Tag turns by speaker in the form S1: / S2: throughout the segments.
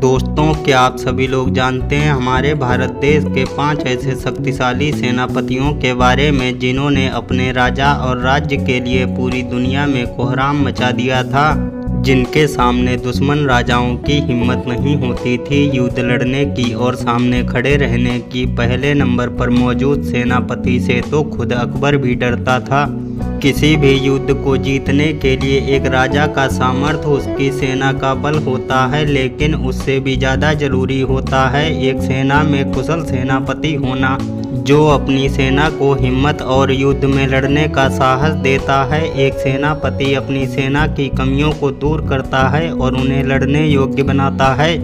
S1: दोस्तों, क्या आप सभी लोग जानते हैं हमारे भारत देश के 5 ऐसे शक्तिशाली सेनापतियों के बारे में जिन्होंने अपने राजा और राज्य के लिए पूरी दुनिया में कोहराम मचा दिया था, जिनके सामने दुश्मन राजाओं की हिम्मत नहीं होती थी युद्ध लड़ने की और सामने खड़े रहने की। पहले नंबर पर मौजूद सेनापति से तो खुद अकबर भी डरता था। किसी भी युद्ध को जीतने के लिए एक राजा का सामर्थ्य उसकी सेना का बल होता है, लेकिन उससे भी ज़्यादा जरूरी होता है एक सेना में कुशल सेनापति होना, जो अपनी सेना को हिम्मत और युद्ध में लड़ने का साहस देता है। एक सेनापति अपनी सेना की कमियों को दूर करता है और उन्हें लड़ने योग्य बनाता है,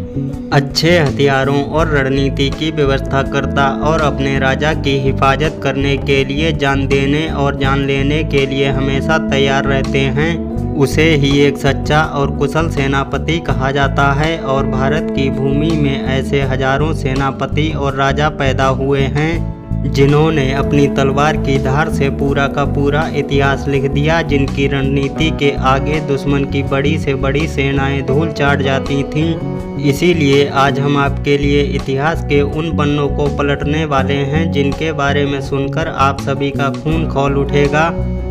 S1: अच्छे हथियारों और रणनीति की व्यवस्था करता और अपने राजा की हिफाजत करने के लिए जान देने और जान लेने के लिए हमेशा तैयार रहते हैं। उसे ही एक सच्चा और कुशल सेनापति कहा जाता है। और भारत की भूमि में ऐसे हजारों सेनापति और राजा पैदा हुए हैं जिन्होंने अपनी तलवार की धार से पूरा का पूरा इतिहास लिख दिया, जिनकी रणनीति के आगे दुश्मन की बड़ी से बड़ी सेनाएं धूल चाट जाती थीं। इसीलिए आज हम आपके लिए इतिहास के उन पन्नों को पलटने वाले हैं जिनके बारे में सुनकर आप सभी का खून खौल उठेगा।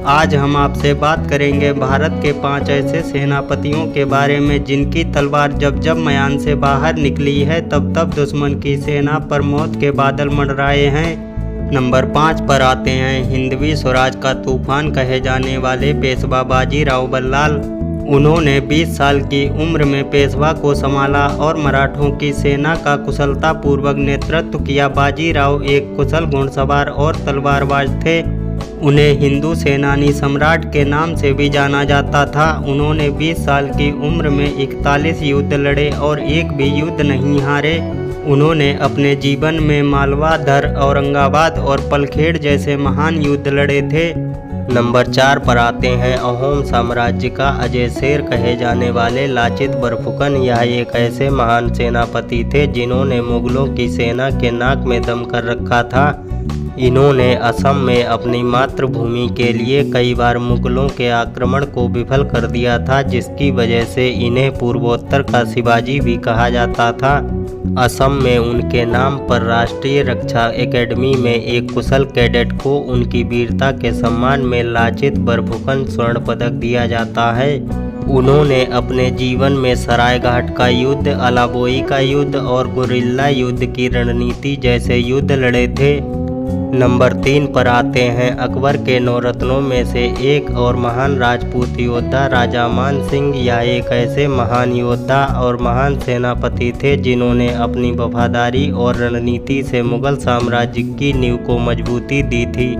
S1: आज हम आपसे बात करेंगे भारत के 5 ऐसे सेनापतियों के बारे में जिनकी तलवार जब जब मैदान से बाहर निकली है तब तब दुश्मन की सेना पर मौत के बादल मंडराए हैं। नंबर 5 पर आते हैं हिंदवी स्वराज का तूफान कहे जाने वाले पेशवा बाजीराव बल्लाल। उन्होंने 20 साल की उम्र में पेशवा को संभाला और मराठों की सेना का कुशलतापूर्वक नेतृत्व किया। बाजीराव एक कुशल घुड़सवार और तलवारबाज थे। उन्हें हिंदू सेनानी सम्राट के नाम से भी जाना जाता था। उन्होंने 20 साल की उम्र में 41 युद्ध लड़े और एक भी युद्ध नहीं हारे। उन्होंने अपने जीवन में मालवा, धर, औरंगाबाद और पलखेड़ जैसे महान युद्ध लड़े थे। नंबर 4 पर आते हैं अहोम साम्राज्य का अजय शेर कहे जाने वाले लाचित बरफुकन। यह एक ऐसे महान सेनापति थे जिन्होंने मुगलों की सेना के नाक में दम कर रखा था। इन्होंने असम में अपनी मातृभूमि के लिए कई बार मुगलों के आक्रमण को विफल कर दिया था, जिसकी वजह से इन्हें पूर्वोत्तर का शिवाजी भी कहा जाता था। असम में उनके नाम पर राष्ट्रीय रक्षा एकेडमी में एक कुशल कैडेट को उनकी वीरता के सम्मान में लाचित बरफुकन स्वर्ण पदक दिया जाता है। उन्होंने अपने जीवन में सरायघाट का युद्ध, अलाबोई का युद्ध और गुरिल्ला युद्ध की रणनीति जैसे युद्ध लड़े थे। नंबर 3 पर आते हैं अकबर के 9 रत्नों में से एक और महान राजपूत योद्धा राजा मान सिंह। यह एक ऐसे महान योद्धा और महान सेनापति थे जिन्होंने अपनी वफादारी और रणनीति से मुगल साम्राज्य की नींव को मजबूती दी थी।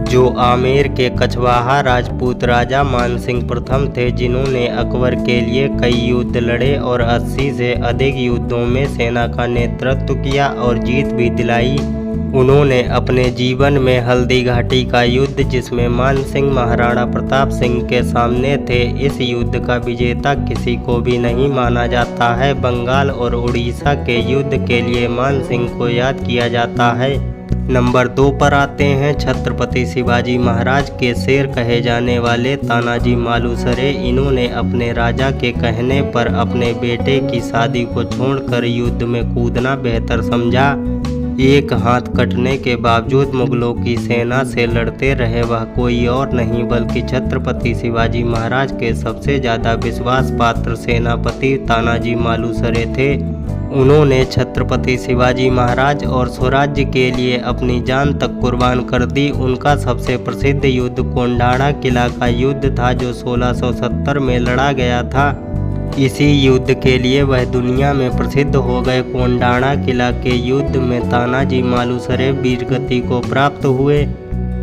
S1: जो आमेर के कछवाहा राजपूत राजा मान सिंह प्रथम थे, जिन्होंने अकबर के लिए कई युद्ध लड़े और 80 से अधिक युद्धों में सेना का नेतृत्व किया और जीत भी दिलाई। उन्होंने अपने जीवन में हल्दी घाटी का युद्ध, जिसमें मान सिंह महाराणा प्रताप सिंह के सामने थे, इस युद्ध का विजेता किसी को भी नहीं माना जाता है। बंगाल और उड़ीसा के युद्ध के लिए मान सिंह को याद किया जाता है। नंबर 2 पर आते हैं छत्रपति शिवाजी महाराज के शेर कहे जाने वाले तानाजी मालुसरे। इन्होंने अपने राजा के कहने पर अपने बेटे की शादी को छोड़कर युद्ध में कूदना बेहतर समझा। एक हाथ कटने के बावजूद मुगलों की सेना से लड़ते रहे वह कोई और नहीं बल्कि छत्रपति शिवाजी महाराज के सबसे ज़्यादा विश्वास पात्र सेनापति तानाजी मालुसरे थे। उन्होंने छत्रपति शिवाजी महाराज और स्वराज्य के लिए अपनी जान तक कुर्बान कर दी। उनका सबसे प्रसिद्ध युद्ध कोंडाणा किला का युद्ध था, जो 1670 में लड़ा गया था। इसी युद्ध के लिए वह दुनिया में प्रसिद्ध हो गए। कोंडाणा किला के युद्ध में तानाजी मालुसरे वीरगति को प्राप्त हुए।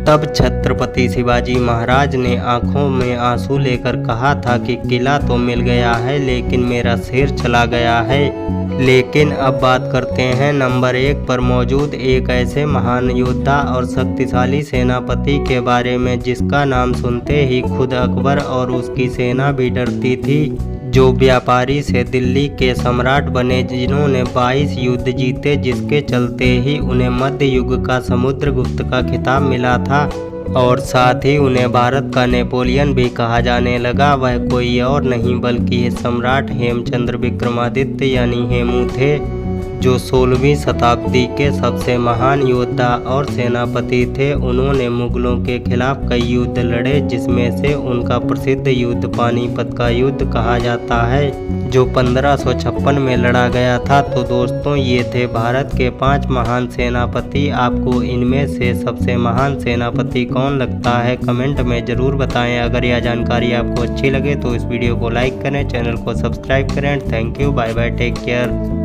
S1: तब छत्रपति शिवाजी महाराज ने आंखों में आंसू लेकर कहा था कि किला तो मिल गया है, लेकिन मेरा शेर चला गया है। लेकिन अब बात करते हैं नंबर 1 पर मौजूद एक ऐसे महान योद्धा और शक्तिशाली सेनापति के बारे में जिसका नाम सुनते ही खुद अकबर और उसकी सेना भी डरती थी, जो व्यापारी से दिल्ली के सम्राट बने, जिन्होंने 22 युद्ध जीते, जिसके चलते ही उन्हें मध्य युग का समुद्रगुप्त का खिताब मिला था। और साथ ही उन्हें भारत का नेपोलियन भी कहा जाने लगा। वह कोई और नहीं बल्कि सम्राट हेमचंद्र विक्रमादित्य यानी हेमू थे, जो 16वीं शताब्दी के सबसे महान योद्धा और सेनापति थे। उन्होंने मुगलों के खिलाफ कई युद्ध लड़े, जिसमें से उनका प्रसिद्ध युद्ध पानीपत का युद्ध कहा जाता है, जो 1556 में लड़ा गया था। तो दोस्तों, ये थे भारत के 5 महान सेनापति। आपको इनमें से सबसे महान सेनापति कौन लगता है, कमेंट में ज़रूर बताएं। अगर यह जानकारी आपको अच्छी लगे तो इस वीडियो को लाइक करें, चैनल को सब्सक्राइब करें। Thank you, bye bye, take care.